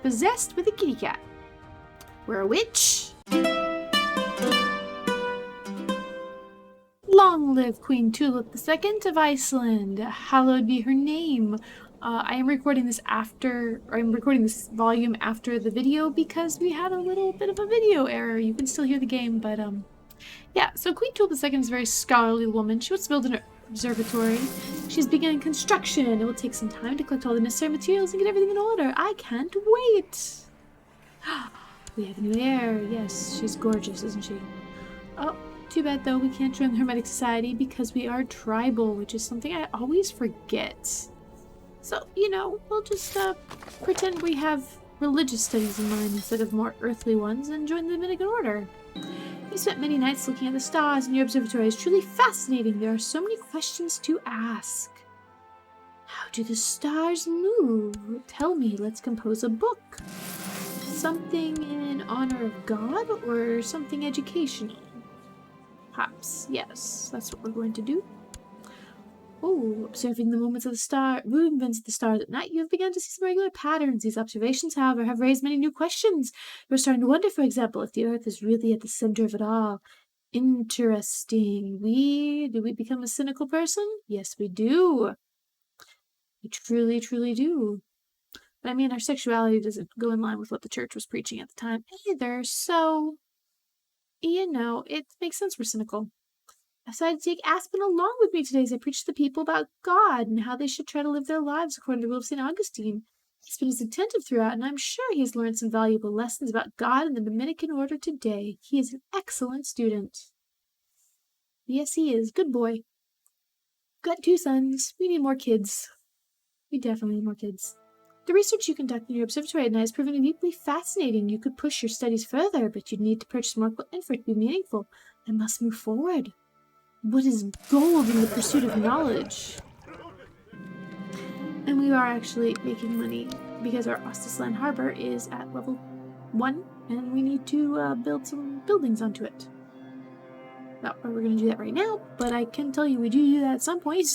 possessed with a kitty cat. We're a witch. Long live Queen Tulip II of Iceland. Hallowed be her name. I'm recording this volume after the video because we had a little bit of a video error. You can still hear the game, but yeah. So Queen Tulip II is a very scholarly woman. She wants to build an observatory. She's beginning construction. It will take some time to collect all the necessary materials and get everything in order. I can't wait. We have a new heir. Yes, she's gorgeous, isn't she? Oh. Too bad, though, we can't join the Hermetic Society because we are tribal, which is something I always forget. So, you know, we'll just pretend we have religious studies in mind instead of more earthly ones and join the Dominican Order. You spent many nights looking at the stars, and your observatory is truly fascinating. There are so many questions to ask. How do the stars move? Tell me, let's compose a book. Something in honor of God or something educational? Perhaps, yes, that's what we're going to do. Oh, observing the movements of the stars at night, you have begun to see some regular patterns. These observations, however, have raised many new questions. You're starting to wonder, for example, if the Earth is really at the center of it all. Interesting. Do we become a cynical person? Yes, we do. We truly, truly do. But I mean, our sexuality doesn't go in line with what the church was preaching at the time either, so... You know, it makes sense we're cynical. I decided to take Aspen along with me today as I preach to the people about God and how they should try to live their lives according to the rule of St. Augustine. He's been as attentive throughout, and I'm sure he has learned some valuable lessons about God and the Dominican Order today. He is an excellent student. Yes, he is. Good boy. Got 2 sons. We need more kids. We definitely need more kids. The research you conduct in your observatory at night has proven deeply fascinating. You could push your studies further, but you'd need to purchase more equipment for it to be meaningful. I must move forward. What is gold in the pursuit of knowledge? And we are actually making money because our Ostisland Harbor is at level 1, and we need to build some buildings onto it. Not we're going to do that right now, but I can tell you we do that at some point.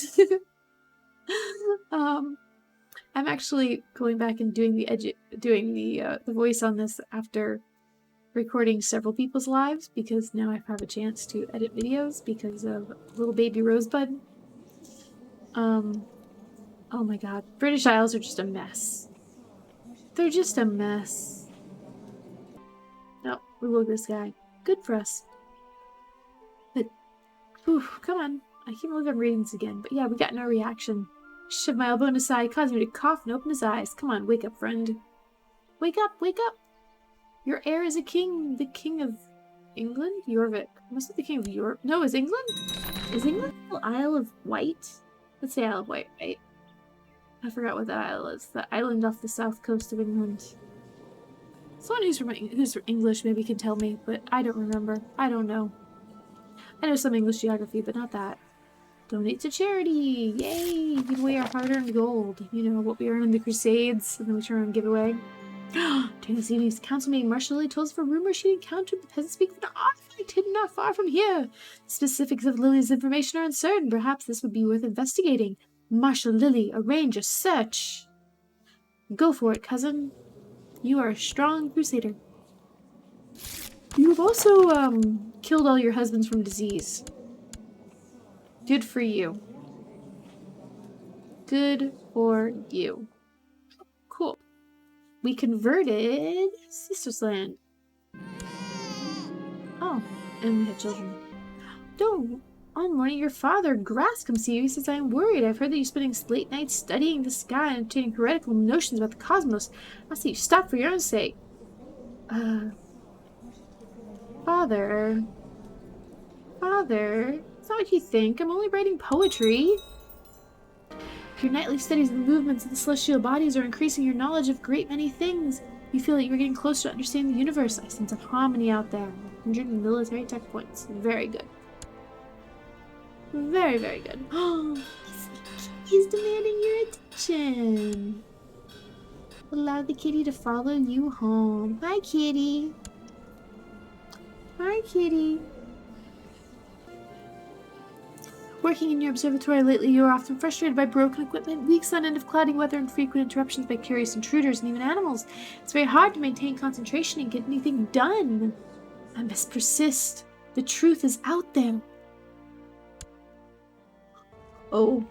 I'm actually going back and doing the voice on this after recording several people's lives because now I have a chance to edit videos because of little baby Rosebud. Oh my god, British Isles are just a mess. They're just a mess. Oh, we woke this guy. Good for us. But, come on. I can't believe I'm reading this again. But yeah, we got no reaction. Shoved my elbow in his side, causing me to cough and open his eyes. Come on, wake up, friend. Wake up, wake up! Your heir is a king, the king of England? Jorvik. Must be the king of Europe. No, is England? Is England the Isle of Wight? Let's say Isle of Wight, right? I forgot what that isle is. The island off the south coast of England. Someone who's English maybe can tell me, but I don't remember. I don't know. I know some English geography, but not that. Donate to charity! Yay! Give away our hard-earned gold. You know, what we earn in the Crusades, and then we turn around and give away. During this evening's council meeting, Marshal Lily told us of a rumor she encountered the peasants speak of an artifact hidden not far from here. The specifics of Lily's information are uncertain. Perhaps this would be worth investigating. Marshal Lily, arrange a search. Go for it, cousin. You are a strong crusader. You have also, killed all your husbands from disease. Good for you. Good for you. Cool. We converted Sister's Land. Oh, and we have children. Don't. On morning, your father, Grass, comes to you. He says, I am worried. I've heard that you're spending late nights studying the sky and obtaining heretical notions about the cosmos. I see you stop for your own sake. Father. Father. It's not what you think. I'm only writing poetry. Your nightly studies of the movements of the celestial bodies are increasing your knowledge of a great many things. You feel that you're getting closer to understanding the universe. I sense a harmony out there. 100 military tech points. Very good. Very, very good. Oh, he's demanding your attention. Allow the kitty to follow you home. Hi, kitty. Hi, kitty. Working in your observatory lately, you are often frustrated by broken equipment, weeks on end of cloudy weather, and frequent interruptions by curious intruders and even animals. It's very hard to maintain concentration and get anything done. I must persist. The truth is out there. Oh.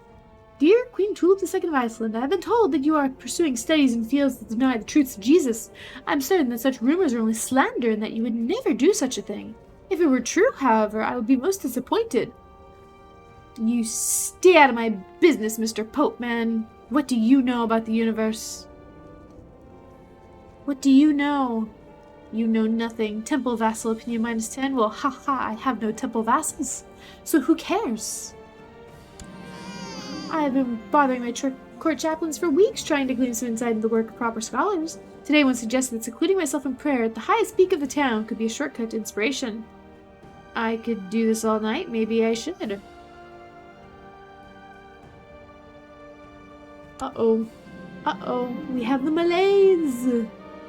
Dear Queen Tulip II of Iceland, I have been told that you are pursuing studies in fields that deny the truths of Jesus. I'm certain that such rumors are only slander and that you would never do such a thing. If it were true, however, I would be most disappointed. You stay out of my business, Mr. Pope Man. What do you know about the universe? What do you know? You know nothing. Temple vassal opinion -10. Well, haha, I have no temple vassals. So who cares? I have been bothering my court chaplains for weeks trying to glean some insight into the work of proper scholars. Today one suggested that secluding myself in prayer at the highest peak of the town could be a shortcut to inspiration. I could do this all night. Maybe I should. Uh-oh. Uh-oh. We have the malaise.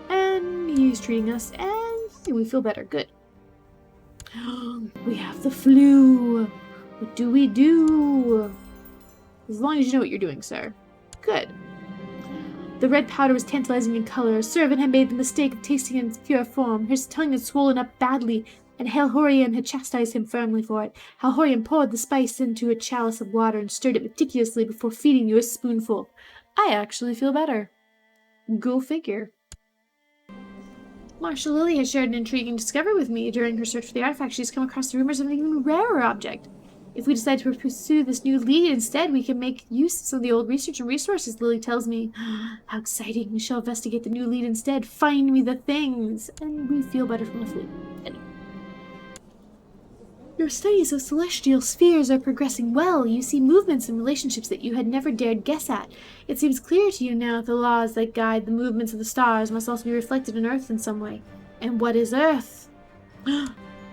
And he's treating us, and we feel better. Good. We have the flu. What do we do? As long as you know what you're doing, sir. Good. The red powder was tantalizing in color. A servant had made the mistake of tasting it in its pure form. His tongue had swollen up badly, and Halhorian had chastised him firmly for it. Halhorian poured the spice into a chalice of water and stirred it meticulously before feeding you a spoonful. I actually feel better. Go figure. Marshal Lily has shared an intriguing discovery with me. During her search for the artifact, she's come across the rumors of an even rarer object. If we decide to pursue this new lead instead, we can make use of the old research and resources, Lily tells me. How exciting. We shall investigate the new lead instead. Find me the things. And we feel better from the flu. Your studies of celestial spheres are progressing well. You see movements and relationships that you had never dared guess at. It seems clear to you now that the laws that guide the movements of the stars must also be reflected in Earth in some way. And what is Earth?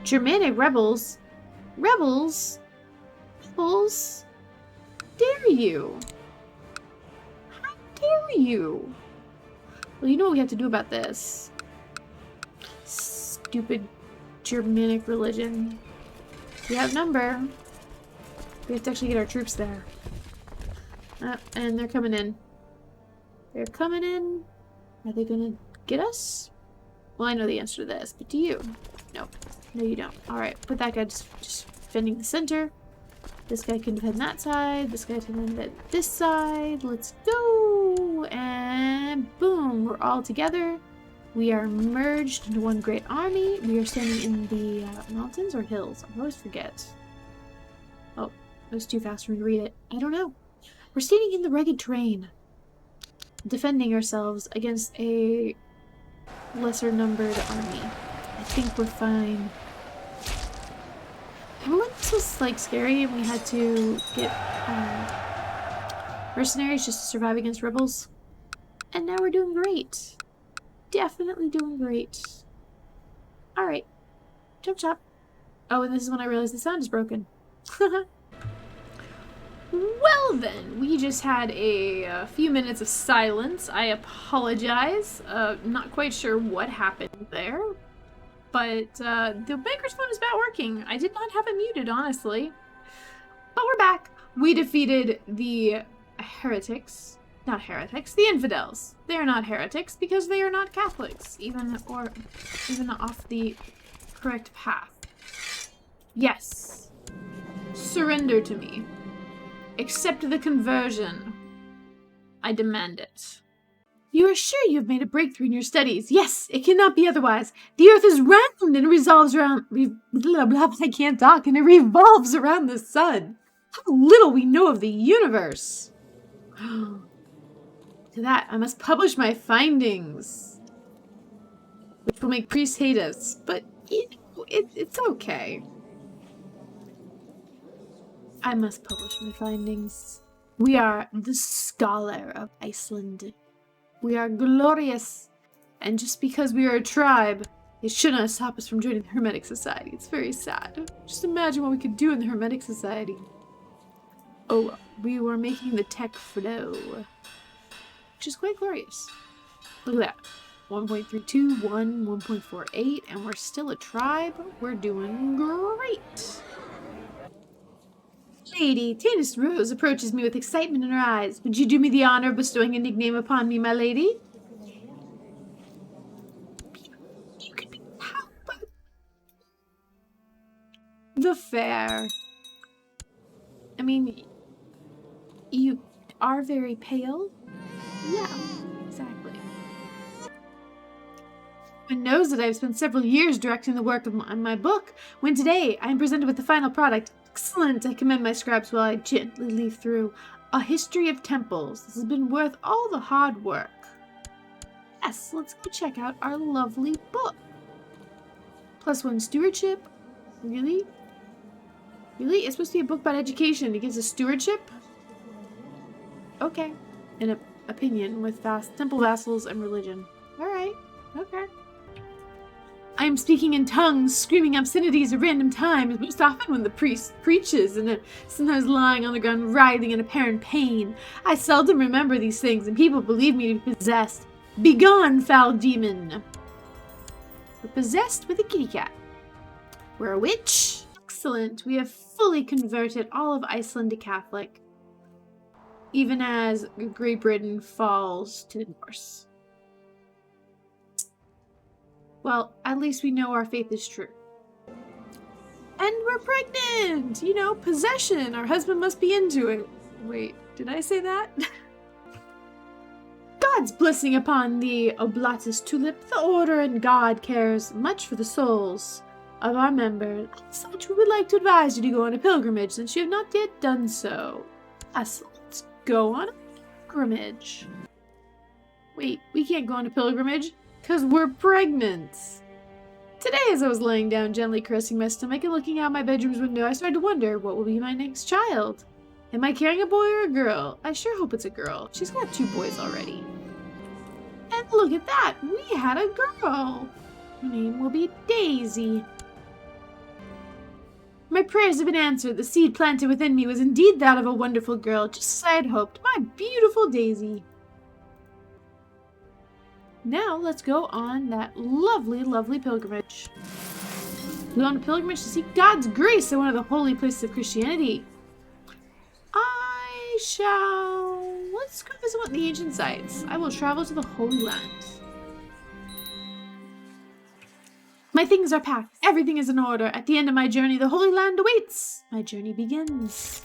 Germanic rebels? Rebels? Rebels? Dare you? How dare you? Well, you know what we have to do about this. Stupid Germanic religion. We outnumber. We have to actually get our troops there. And they're coming in. They're coming in. Are they gonna get us? Well, I know the answer to this, but do you? No. No, you don't. Alright, put that guy just defending the center. This guy can defend that side. This guy can defend this side. Let's go! And boom! We're all together. We are merged into one great army. We are standing in the mountains or hills. I always forget. Oh, it was too fast for me to read it. I don't know. We're standing in the rugged terrain, defending ourselves against a lesser numbered army. I think we're fine. Remember when this was like scary and we had to get mercenaries just to survive against rebels? And now we're doing great. Definitely doing great. Alright. Jump chop. Oh, and this is when I realized the sound is broken. Well then, we just had a few minutes of silence. I apologize. Not quite sure what happened there. But the microphone is back working. I did not have it muted, honestly. But we're back. We defeated the heretics. Not heretics, the infidels. They are not heretics because they are not Catholics, even off the correct path. Yes. Surrender to me. Accept the conversion. I demand it. You are sure you have made a breakthrough in your studies? Yes, it cannot be otherwise. The earth is round and it revolves around... blah, blah, I can't talk, and it revolves around the sun. How little we know of the universe. To that, I must publish my findings, which will make priests hate us, but it's okay. I must publish my findings. We are the scholar of Iceland. We are glorious, and just because we are a tribe, it should not stop us from joining the Hermetic Society. It's very sad. Just imagine what we could do in the Hermetic Society. Oh, we were making the tech flow. Which is quite glorious. Look at that. 1.32, 1.48, and we're still a tribe. We're doing great. Lady, Tanis Rose approaches me with excitement in her eyes. Would you do me the honor of bestowing a nickname upon me, my lady? You could be the fair. I mean, you are very pale. Yeah, exactly. One knows that I've spent several years directing the work of my book. When today I am presented with the final product, excellent, I commend my scribes while I gently leaf through A History of Temples. This has been worth all the hard work. Yes, let's go check out our lovely book. +1 stewardship. Really? Really? It's supposed to be a book about education. It gives us stewardship? Okay. An opinion with temple vassals and religion. Alright. Okay. I am speaking in tongues, screaming obscenities at random times, most often when the priest preaches, and sometimes lying on the ground writhing in apparent pain. I seldom remember these things, and people believe me to be possessed. Begone, foul demon! We're possessed with a kitty cat. We're a witch. Excellent. We have fully converted all of Iceland to Catholic, even as Great Britain falls to the Norse. Well, at least we know our faith is true. And we're pregnant! You know, possession. Our husband must be into it. Wait, did I say that? God's blessing upon thee, Oblatus Tulip. The order and God cares much for the souls of our members. As such, we would like to advise you to go on a pilgrimage, since you have not yet done so. Yes, let's go on a pilgrimage. Wait, we can't go on a pilgrimage? Because we're pregnant. Today, as I was laying down, gently caressing my stomach and looking out my bedroom's window, I started to wonder, what will be my next child? Am I carrying a boy or a girl? I sure hope it's a girl. She's got 2 boys already. And look at that! We had a girl! Her name will be Daisy. My prayers have been answered. The seed planted within me was indeed that of a wonderful girl, just as I had hoped. My beautiful Daisy. Now, let's go on that lovely, lovely pilgrimage. We go on a pilgrimage to seek God's grace at one of the holy places of Christianity. Let's go visit one of the ancient sites. I will travel to the Holy Land. My things are packed. Everything is in order. At the end of my journey, the Holy Land awaits. My journey begins.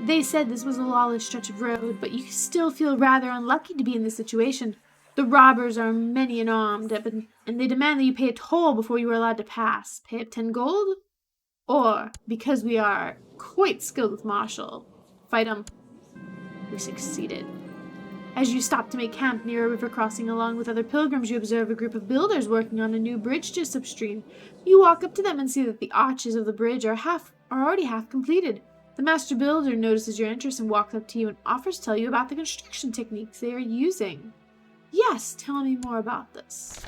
They said this was a lawless stretch of road, but you still feel rather unlucky to be in this situation. The robbers are many and armed, and they demand that you pay a toll before you are allowed to pass. Pay up 10 gold? Or, because we are quite skilled with martial, fight 'em. We succeeded. As you stop to make camp near a river crossing along with other pilgrims, you observe a group of builders working on a new bridge just upstream. You walk up to them and see that the arches of the bridge are already half completed. The master builder notices your interest and walks up to you and offers to tell you about the construction techniques they are using. Yes, tell me more about this.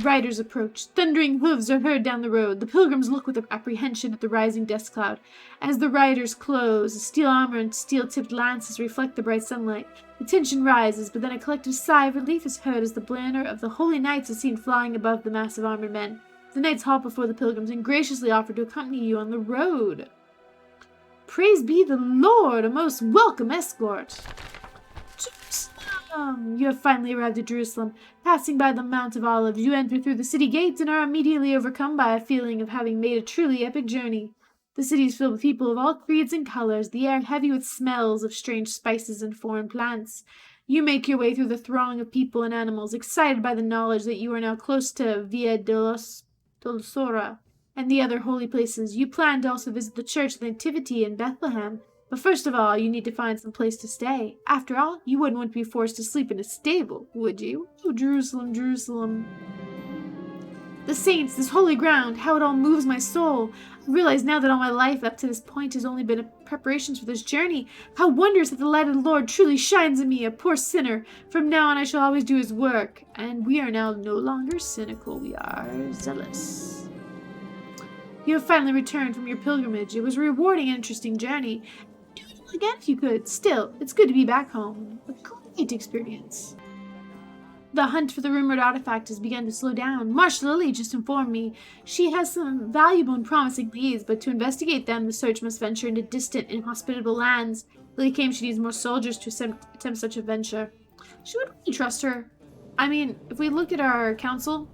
Riders approach. Thundering hooves are heard down the road. The pilgrims look with apprehension at the rising dust cloud. As the riders close, steel armor and steel-tipped lances reflect the bright sunlight. The tension rises, but then a collective sigh of relief is heard as the banner of the Holy Knights is seen flying above the mass of armored men. The knights halt before the pilgrims and graciously offer to accompany you on the road. Praise be the Lord, a most welcome escort. You have finally arrived at Jerusalem. Passing by the Mount of Olives, you enter through the city gates and are immediately overcome by a feeling of having made a truly epic journey. The city is filled with people of all creeds and colors, the air heavy with smells of strange spices and foreign plants. You make your way through the throng of people and animals, excited by the knowledge that you are now close to Via Dolosora and the other holy places. You plan to also visit the Church of the Nativity in Bethlehem. But first of all, you need to find some place to stay. After all, you wouldn't want to be forced to sleep in a stable, would you? Oh, Jerusalem, Jerusalem. The saints, this holy ground, how it all moves my soul. I realize now that all my life up to this point has only been preparations for this journey. How wondrous that the light of the Lord truly shines in me, a poor sinner. From now on I shall always do his work. And we are now no longer cynical, we are zealous. You have finally returned from your pilgrimage. It was a rewarding and interesting journey. Again if you could. Still, it's good to be back home. A great experience. The hunt for the rumored artifact has begun to slow down. Marshal Lily just informed me she has some valuable and promising leads, but to investigate them, the search must venture into distant, inhospitable lands. Lily claims she needs more soldiers to attempt such a venture. She would really trust her. I mean, if we look at our council,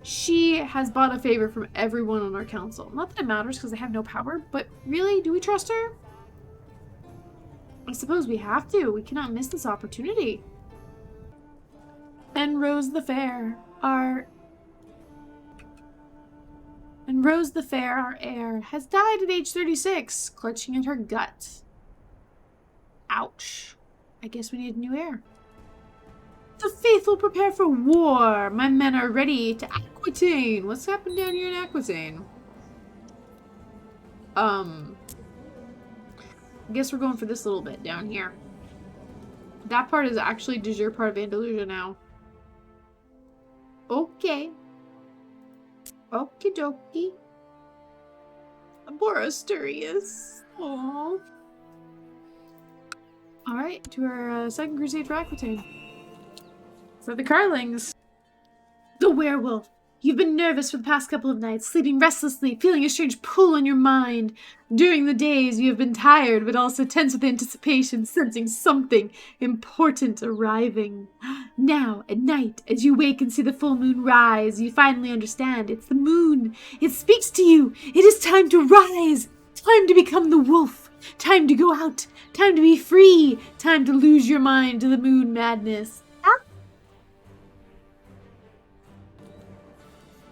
she has bought a favor from everyone on our council. Not that it matters because they have no power, but really, do we trust her? I suppose we have to. We cannot miss this opportunity. And Rose the Fair, our heir, has died at age 36, clutching at her gut. Ouch. I guess we need a new heir. The faithful prepare for war. My men are ready to Aquitaine. What's happened down here in Aquitaine? I guess we're going for this little bit down here. That part is actually de jure part of Andalusia now. Okay. Okie dokie. Poor Asturias. Aww. Alright, to our second crusade for Aquitaine. For the Carlings. The werewolf. You've been nervous for the past couple of nights, sleeping restlessly, feeling a strange pull on your mind. During the days, you have been tired, but also tense with anticipation, sensing something important arriving. Now, at night, as you wake and see the full moon rise, you finally understand. It's the moon. It speaks to you. It is time to rise. Time to become the wolf. Time to go out. Time to be free. Time to lose your mind to the moon madness.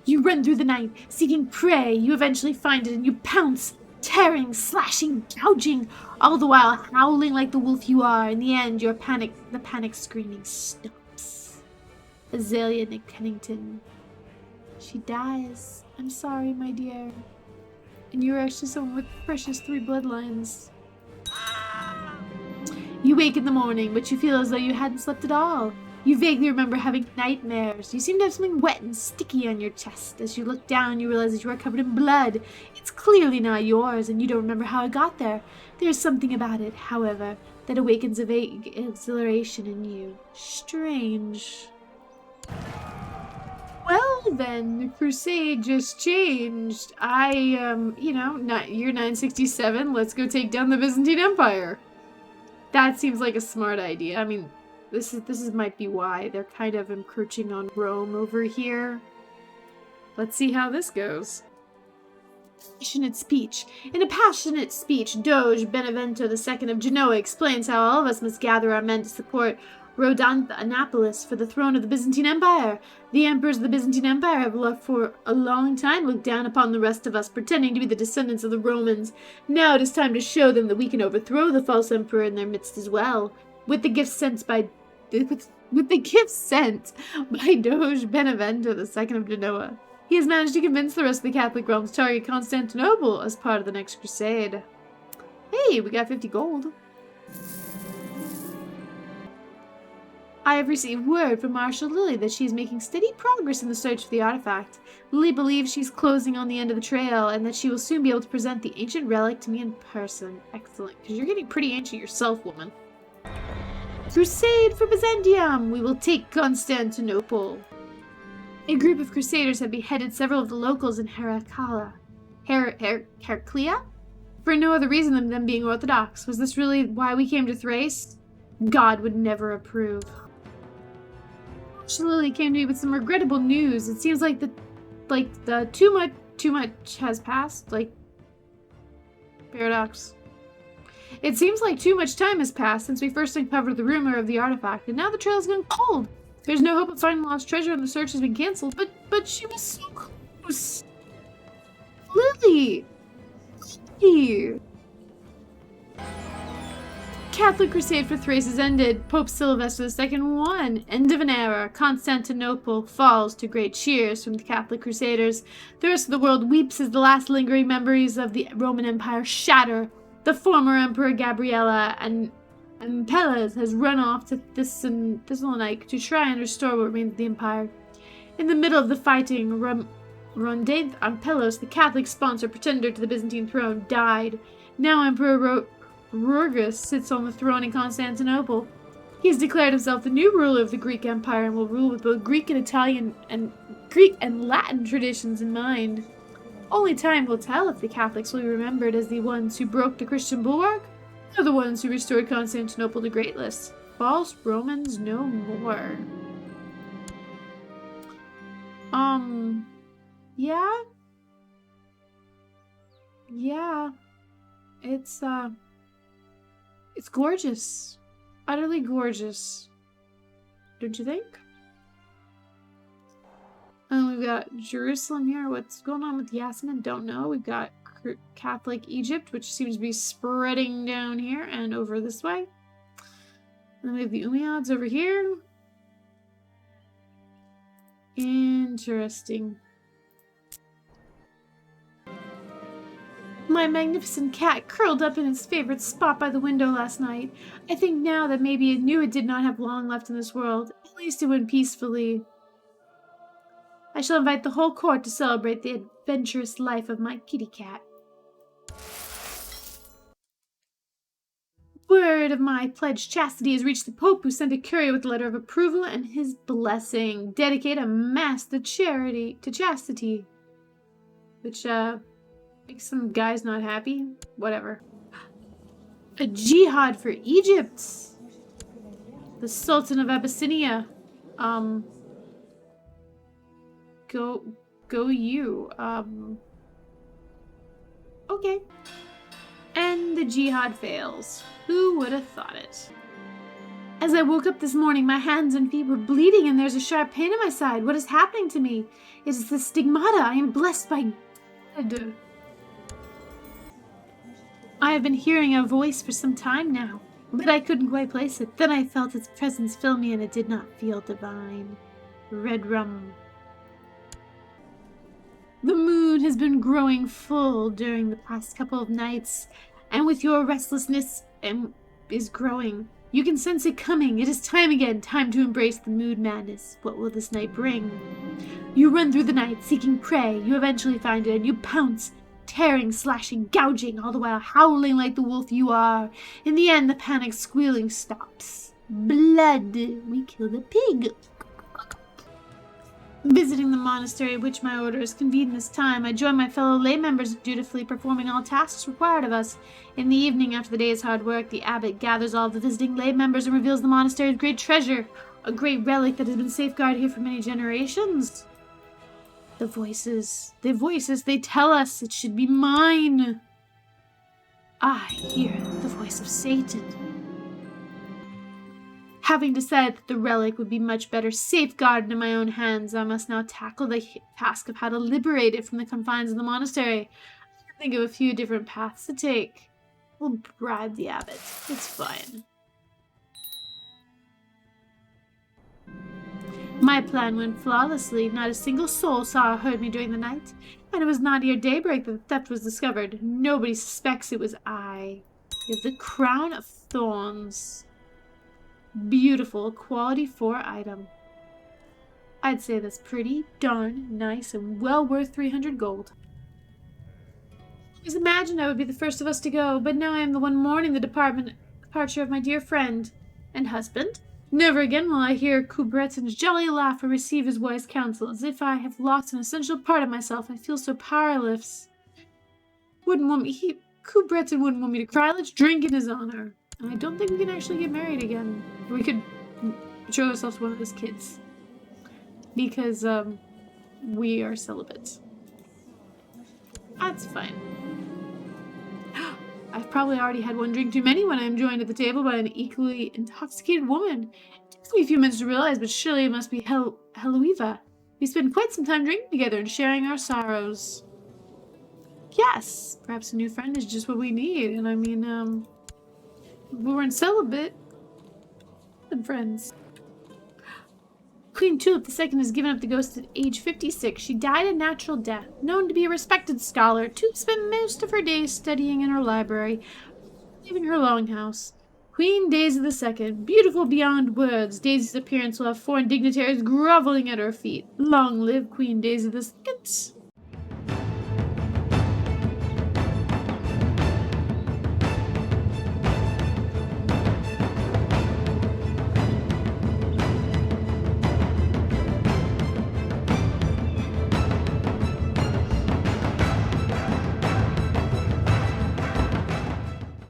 You run through the night, seeking prey. You eventually find it and you pounce, tearing, slashing, gouging, all the while howling like the wolf you are. In the end, the panic screaming stops. Azalea Nick Pennington. She dies. I'm sorry, my dear. And you're actually someone with precious 3 bloodlines. You wake in the morning, but you feel as though you hadn't slept at all. You vaguely remember having nightmares. You seem to have something wet and sticky on your chest. As you look down, you realize that you are covered in blood. It's clearly not yours, and you don't remember how it got there. There's something about it, however, that awakens a vague exhilaration in you. Strange. Well, then, the crusade just changed. Year 967, let's go take down the Byzantine Empire. That seems like a smart idea. I mean, This might be why they're kind of encroaching on Rome over here. Let's see how this goes. In a passionate speech, Doge Benevento II of Genoa explains how all of us must gather our men to support Rodantha Annapolis for the throne of the Byzantine Empire. The emperors of the Byzantine Empire have for a long time looked down upon the rest of us, pretending to be the descendants of the Romans. Now it is time to show them that we can overthrow the false emperor in their midst as well. With the gifts sent by Doge Benevento II of Genoa, he has managed to convince the rest of the Catholic realm to target Constantinople as part of the next crusade. Hey, we got 50 gold. I have received word from Marshal Lily that she is making steady progress in the search for the artifact. Lily believes she's closing on the end of the trail and that she will soon be able to present the ancient relic to me in person. Excellent, because you're getting pretty ancient yourself, woman. Crusade for Byzantium! We will take Constantinople. A group of crusaders have beheaded several of the locals in Heraclea for no other reason than them being Orthodox. Was this really why we came to Thrace? God would never approve. Lily came to me with some regrettable news. It seems like the too much has passed. Paradox. It seems like too much time has passed since we first uncovered the rumor of the artifact, and now the trail has gone cold. There's no hope of finding lost treasure and the search has been cancelled, but she was so close. Lily! Catholic crusade for Thrace has ended. Pope Sylvester II won. End of an era. Constantinople falls to great cheers from the Catholic crusaders. The rest of the world weeps as the last lingering memories of the Roman Empire shatter. The former Emperor Gabriella and Pellas has run off to Thessaloniki to try and restore what remains of the empire. In the middle of the fighting, Rondath Ampelos, the Catholic sponsor pretender to the Byzantine throne, died. Now Emperor Ragas sits on the throne in Constantinople. He has declared himself the new ruler of the Greek Empire and will rule with both Greek and Latin traditions in mind. Only time will tell if the Catholics will be remembered as the ones who broke the Christian bulwark, or the ones who restored Constantinople to greatness. False Romans no more. Yeah. Yeah. It's gorgeous. Utterly gorgeous. Don't you think? And we've got Jerusalem here. What's going on with Yasmin? Don't know. We've got Catholic Egypt, which seems to be spreading down here and over this way. And then we have the Umayyads over here. Interesting. My magnificent cat curled up in its favorite spot by the window last night. I think now that maybe it knew it did not have long left in this world. At least it went peacefully. I shall invite the whole court to celebrate the adventurous life of my kitty cat. Word of my pledged chastity has reached the Pope, who sent a courier with a letter of approval and his blessing. Dedicate a mass to chastity. Which, makes some guys not happy. Whatever. A jihad for Egypt. The Sultan of Abyssinia. Go you. Okay. And the jihad fails. Who would have thought it? As I woke up this morning, my hands and feet were bleeding and there's a sharp pain in my side. What is happening to me? It is the stigmata. I am blessed by God. I have been hearing a voice for some time now, but I couldn't quite place it. Then I felt its presence fill me and it did not feel divine. Red rum. The moon has been growing full during the past couple of nights, and with your restlessness is growing. You can sense it coming. It is time again, time to embrace the mood madness. What will this night bring? You run through the night seeking prey. You eventually find it and you pounce, tearing, slashing, gouging, all the while howling like the wolf you are. In the end, the panic squealing stops. Blood. We kill the pig. Visiting the monastery, which my order is convened this time, I join my fellow lay members, dutifully performing all tasks required of us. In the evening, after the day's hard work, the abbot gathers all the visiting lay members and reveals the monastery's great treasure, a great relic that has been safeguarded here for many generations. The voices, they tell us it should be mine. I hear the voice of Satan. Having decided that the relic would be much better safeguarded in my own hands, I must now tackle the task of how to liberate it from the confines of the monastery. I can think of a few different paths to take. We'll bribe the abbot. It's fine. My plan went flawlessly. Not a single soul saw or heard me during the night, and it was not near daybreak that the theft was discovered. Nobody suspects it was I. We have the crown of thorns. Beautiful, quality 4 item. I'd say that's pretty darn nice and well worth 300 gold. I always imagined I would be the first of us to go, but now I am the one mourning the departure of my dear friend and husband. Never again will I hear Kubretin's jolly laugh or receive his wise counsel. As if I have lost an essential part of myself, I feel so powerless. Kubretin wouldn't want me to cry. Let's drink in his honor. And I don't think we can actually get married again. We could show ourselves one of his kids. Because, we are celibate. That's fine. I've probably already had one drink too many when I'm joined at the table by an equally intoxicated woman. It takes me a few minutes to realize, but surely it must be Heloiva. We spend quite some time drinking together and sharing our sorrows. Yes, perhaps a new friend is just what we need. And I mean, we weren't celibate and friends. Queen Tulip II has given up the ghost at age 56. She died a natural death. Known to be a respected scholar, Tulip spent most of her days studying in her library, leaving her longhouse. Queen Daisy II, beautiful beyond words. Daisy's appearance will have foreign dignitaries groveling at her feet. Long live Queen Daisy II.